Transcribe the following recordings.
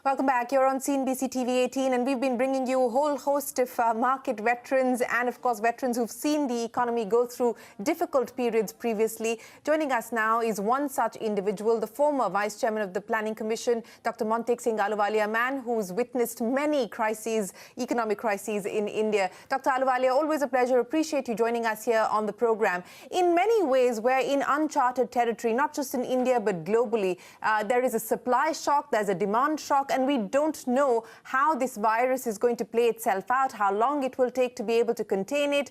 Welcome back. You're on CNBC TV 18, and we've been bringing you a whole host of market veterans and, of course, veterans who've seen the economy go through difficult periods previously. Joining us now is one such individual, the former Vice Chairman of the Planning Commission, Dr. Montek Singh Ahluwalia, a man who's witnessed many crises, economic crises in India. Dr. Ahluwalia, always a pleasure. Appreciate you joining us here on the program. In many ways, we're in uncharted territory, not just in India, but globally. There is a supply shock, there's a demand shock, and we don't know how this virus is going to play itself out, how long it will take to be able to contain it.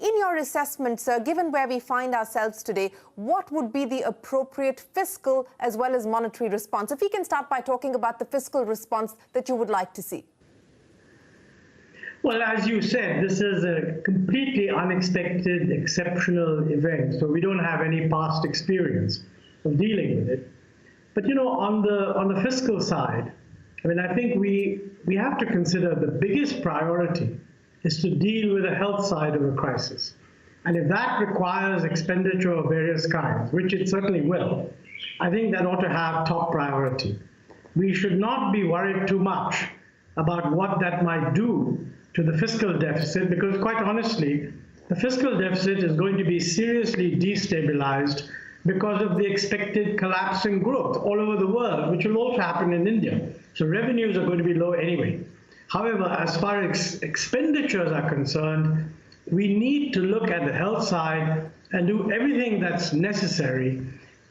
In your assessment, sir, given where we find ourselves today, what would be the appropriate fiscal as well as monetary response? If we can start by talking about the fiscal response that you would like to see. Well, as you said, this is a completely unexpected, exceptional event, so we don't have any past experience of dealing with it. But you know, on the fiscal side, I mean, I think we have to consider the biggest priority is to deal with the health side of the crisis. And if that requires expenditure of various kinds, which it certainly will, I think that ought to have top priority. We should not be worried too much about what that might do to the fiscal deficit, because quite honestly, the fiscal deficit is going to be seriously destabilized because of the expected collapse in growth all over the world, which will also happen in India. So revenues are going to be low anyway. However, as far as expenditures are concerned, we need to look at the health side and do everything that's necessary,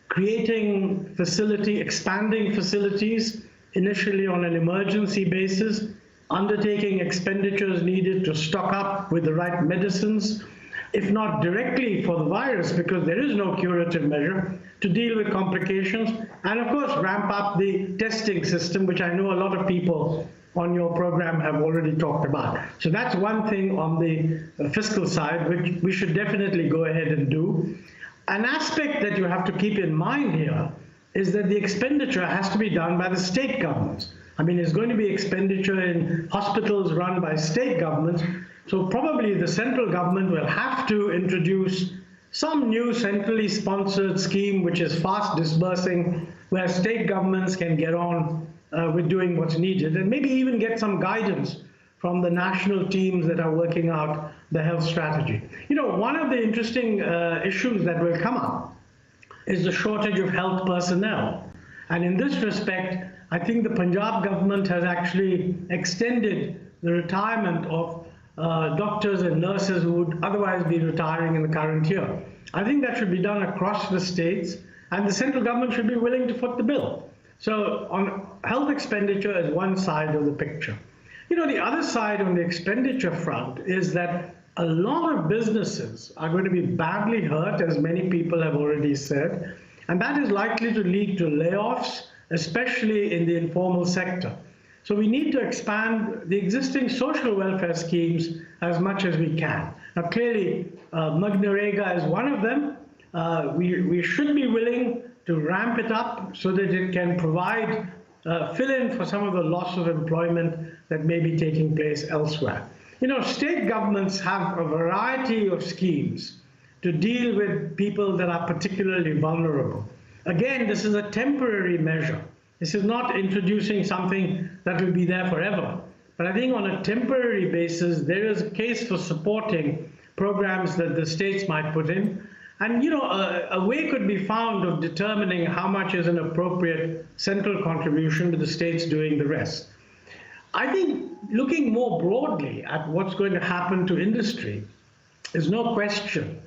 creating expanding facilities, initially on an emergency basis, undertaking expenditures needed to stock up with the right medicines, if not directly for the virus, because there is no curative measure, to deal with complications, and of course ramp up the testing system, which I know a lot of people on your program have already talked about. So that's one thing on the fiscal side, which we should definitely go ahead and do. An aspect that you have to keep in mind here is that the expenditure has to be done by the state governments. I mean, there's going to be expenditure in hospitals run by state governments, so probably the central government will have to introduce some new centrally sponsored scheme which is fast disbursing, where state governments can get on with doing what's needed, and maybe even get some guidance from the national teams that are working out the health strategy. You know, one of the interesting issues that will come up is the shortage of health personnel. And in this respect, I think the Punjab government has actually extended the retirement of doctors and nurses who would otherwise be retiring in the current year. I think that should be done across the states, and the central government should be willing to foot the bill. So on health expenditure is one side of the picture. You know, the other side on the expenditure front is that a lot of businesses are going to be badly hurt, as many people have already said, and that is likely to lead to layoffs, especially in the informal sector. So we need to expand the existing social welfare schemes as much as we can. Now, clearly, MGNREGA is one of them. We should be willing to ramp it up so that it can provide, fill in for some of the loss of employment that may be taking place elsewhere. You know, state governments have a variety of schemes to deal with people that are particularly vulnerable. Again, this is a temporary measure. This is not introducing something that will be there forever. But I think on a temporary basis, there is a case for supporting programs that the states might put in. And you know, a way could be found of determining how much is an appropriate central contribution to the states doing the rest. I think looking more broadly at what's going to happen to industry, there's no question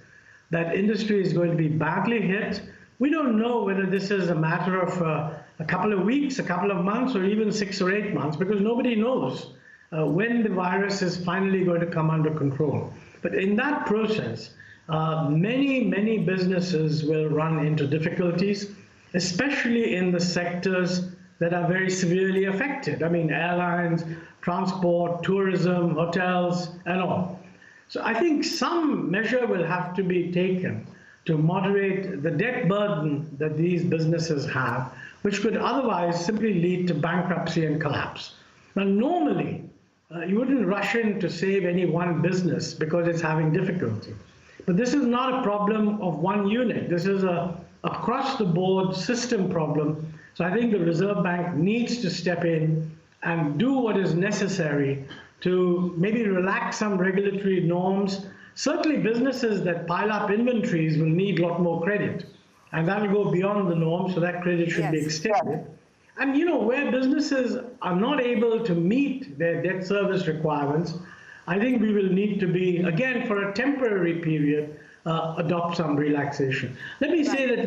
that industry is going to be badly hit. We don't know whether this is a matter of a couple of weeks, a couple of months, or even 6 or 8 months, because nobody knows when the virus is finally going to come under control. But in that process, many businesses will run into difficulties, especially in the sectors that are very severely affected. I mean, airlines, transport, tourism, hotels, and all. So I think some measure will have to be taken to moderate the debt burden that these businesses have, which could otherwise simply lead to bankruptcy and collapse. Now, normally, you wouldn't rush in to save any one business because it's having difficulty. But this is not a problem of one unit. This is a across the board system problem. So I think the Reserve Bank needs to step in and do what is necessary to maybe relax some regulatory norms. Certainly businesses that pile up inventories will need a lot more credit, and that will go beyond the norm, so that credit should be extended. And where businesses are not able to meet their debt service requirements, I think we will need to be, again, for a temporary period, adopt some relaxation. Let me say that,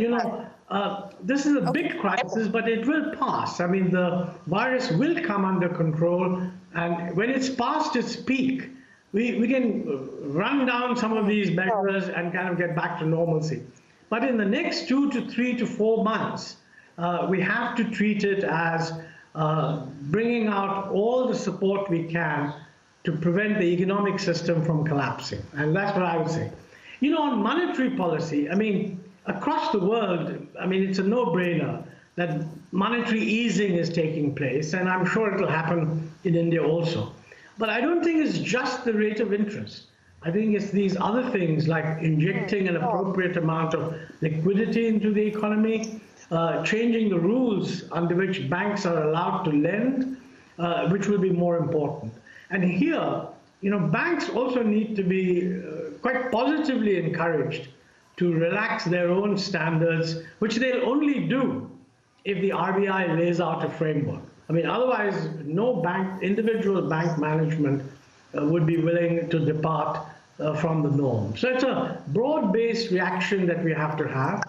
this is a big crisis, but it will pass. I mean, the virus will come under control, and when it's past its peak, we can run down some of these measures and kind of get back to normalcy. But in the next 2 to 3 to 4 months, we have to treat it as bringing out all the support we can to prevent the economic system from collapsing. And that's what I would say. On monetary policy, I mean, across the world, I mean, it's a no-brainer that monetary easing is taking place, and I'm sure it'll happen in India also. But I don't think it's just the rate of interest. I think it's these other things like injecting an appropriate amount of liquidity into the economy, changing the rules under which banks are allowed to lend, which will be more important. And here, banks also need to be quite positively encouraged to relax their own standards, which they'll only do if the RBI lays out a framework. I mean, otherwise, no individual bank management would be willing to depart from the norm. So it's a broad-based reaction that we have to have,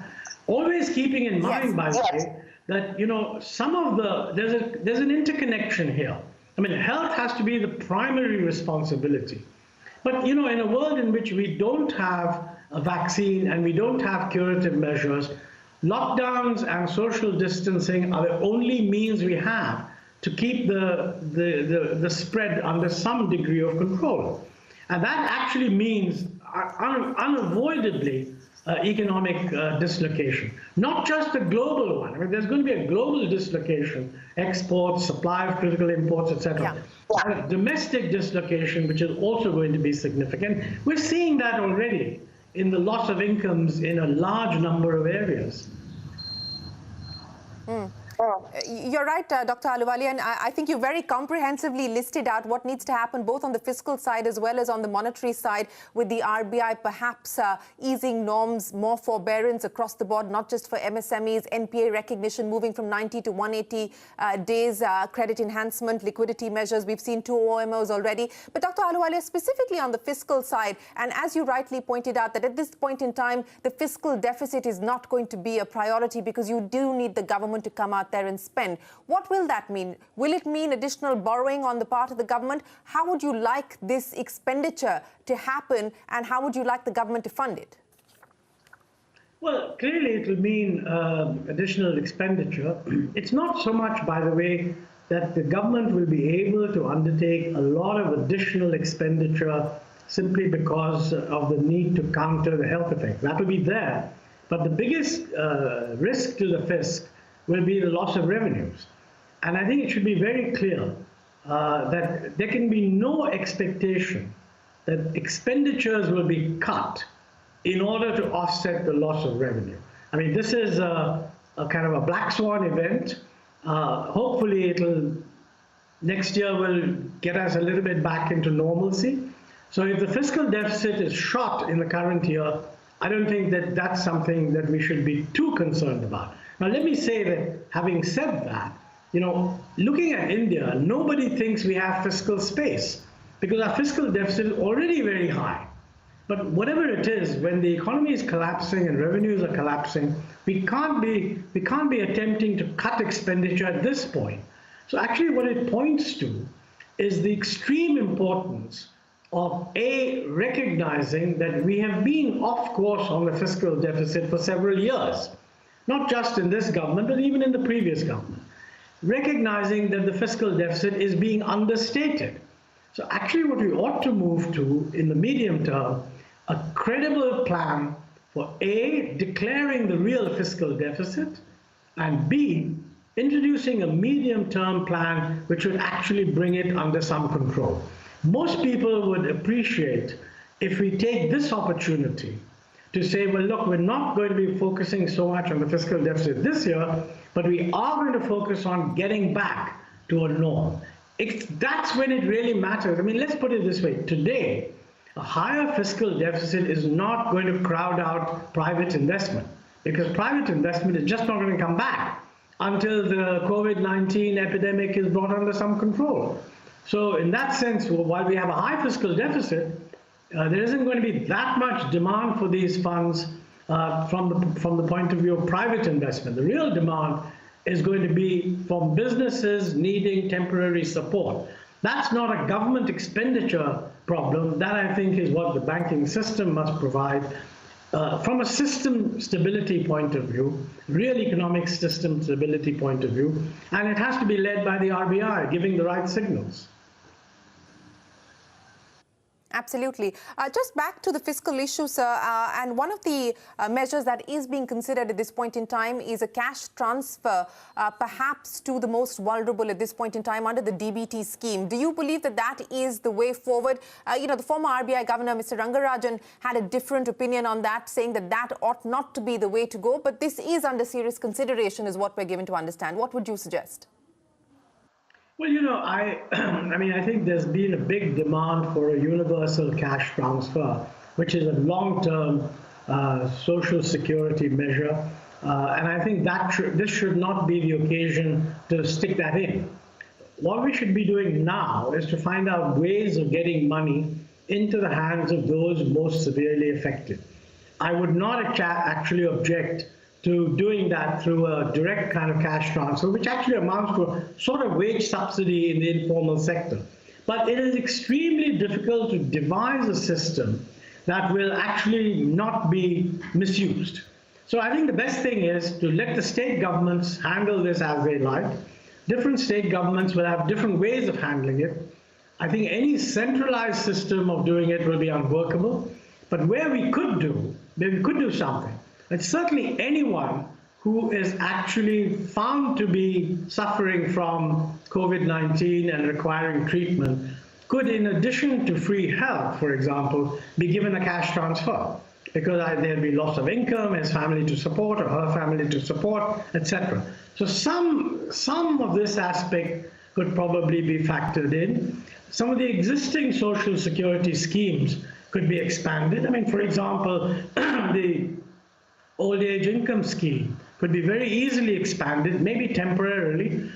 always keeping in mind, by the way, that some of there's an interconnection here. I mean, health has to be the primary responsibility. But in a world in which we don't have a vaccine and we don't have curative measures, lockdowns and social distancing are the only means we have to keep the spread under some degree of control. And that actually means unavoidably economic dislocation, not just a global one. I mean, there's going to be a global dislocation, exports, supply of critical imports, etc. And a domestic dislocation, which is also going to be significant. We're seeing that already in the loss of incomes in a large number of areas. You're right, Dr. Ahluwalia, and I think you very comprehensively listed out what needs to happen both on the fiscal side as well as on the monetary side, with the RBI perhaps easing norms, more forbearance across the board, not just for MSMEs, NPA recognition moving from 90 to 180 days, credit enhancement, liquidity measures. We've seen 2 OMOs already. But Dr. Ahluwalia, specifically on the fiscal side, and as you rightly pointed out, that at this point in time, the fiscal deficit is not going to be a priority because you do need the government to come out there and spend. What will that mean? Will it mean additional borrowing on the part of the government? How would you like this expenditure to happen, and how would you like the government to fund it? Well, clearly it will mean additional expenditure. It's not so much, by the way, that the government will be able to undertake a lot of additional expenditure simply because of the need to counter the health effect. That will be there. But the biggest risk to the fisc will be the loss of revenues. And I think it should be very clear that there can be no expectation that expenditures will be cut in order to offset the loss of revenue. I mean, this is a kind of a black swan event. Hopefully next year will get us a little bit back into normalcy. So if the fiscal deficit is shot in the current year, I don't think that that's something that we should be too concerned about. Now, let me say that, having said that, looking at India, nobody thinks we have fiscal space because our fiscal deficit is already very high. But whatever it is, when the economy is collapsing and revenues are collapsing, we can't be attempting to cut expenditure at this point. So actually what it points to is the extreme importance of recognizing that we have been off course on the fiscal deficit for several years. Not just in this government, but even in the previous government, recognizing that the fiscal deficit is being understated. So actually what we ought to move to in the medium term, a credible plan for A, declaring the real fiscal deficit, and B, introducing a medium-term plan which would actually bring it under some control. Most people would appreciate if we take this opportunity to say, well, look, we're not going to be focusing so much on the fiscal deficit this year, but we are going to focus on getting back to a norm. That's when it really matters. I mean, let's put it this way. Today, a higher fiscal deficit is not going to crowd out private investment, because private investment is just not going to come back until the COVID-19 epidemic is brought under some control. So in that sense, while we have a high fiscal deficit, there isn't going to be that much demand for these funds from the point of view of private investment. The real demand is going to be from businesses needing temporary support. That's not a government expenditure problem. That, I think, is what the banking system must provide. From a system stability point of view, real economic system stability point of view, and it has to be led by the RBI, giving the right signals. Absolutely. Just back to the fiscal issue, sir, and one of the measures that is being considered at this point in time is a cash transfer, perhaps to the most vulnerable at this point in time under the DBT scheme. Do you believe that that is the way forward? The former RBI governor, Mr. Rangarajan, had a different opinion on that, saying that that ought not to be the way to go, but this is under serious consideration, is what we're given to understand. What would you suggest? Well, I think there's been a big demand for a universal cash transfer, which is a long-term social security measure. And I think that this should not be the occasion to stick that in. What we should be doing now is to find out ways of getting money into the hands of those most severely affected. I would not actually object to doing that through a direct kind of cash transfer, which actually amounts to a sort of wage subsidy in the informal sector. But it is extremely difficult to devise a system that will actually not be misused. So I think the best thing is to let the state governments handle this as they like. Different state governments will have different ways of handling it. I think any centralized system of doing it will be unworkable. But where we could do something, and certainly anyone who is actually found to be suffering from COVID-19 and requiring treatment could, in addition to free health, for example, be given a cash transfer, because there'd be loss of income, his family to support or her family to support, etc. So some of this aspect could probably be factored in. Some of the existing social security schemes could be expanded. I mean, for example, the old age income scheme could be very easily expanded, maybe temporarily,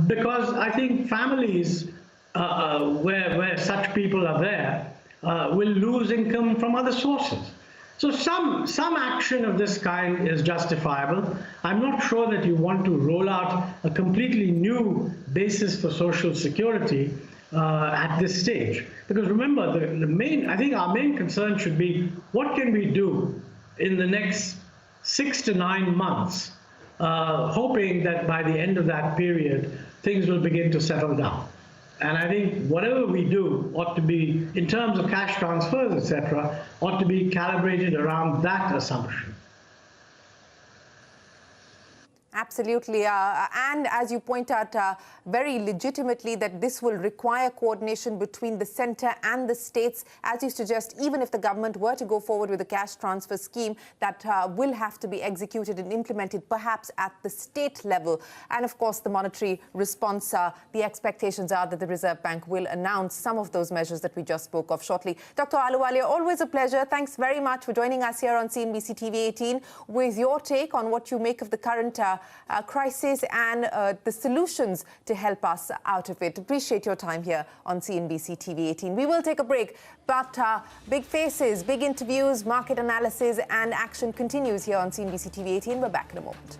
because I think families where such people are there will lose income from other sources. So some action of this kind is justifiable. I'm not sure that you want to roll out a completely new basis for social security at this stage. Because remember, I think our main concern should be, what can we do in the next 6 to 9 months, hoping that by the end of that period, things will begin to settle down. And I think whatever we do ought to be, in terms of cash transfers, etc., ought to be calibrated around that assumption. Absolutely. And as you point out very legitimately, that this will require coordination between the centre and the states. As you suggest, even if the government were to go forward with a cash transfer scheme, that will have to be executed and implemented perhaps at the state level. And of course, the monetary response, the expectations are that the Reserve Bank will announce some of those measures that we just spoke of shortly. Dr. Ahluwalia, always a pleasure. Thanks very much for joining us here on CNBC TV 18 with your take on what you make of the current crisis and the solutions to help us out of it. Appreciate your time here on CNBC TV 18. We will take a break, but big faces, big interviews, market analysis and action continues here on CNBC TV 18. We're back in a moment.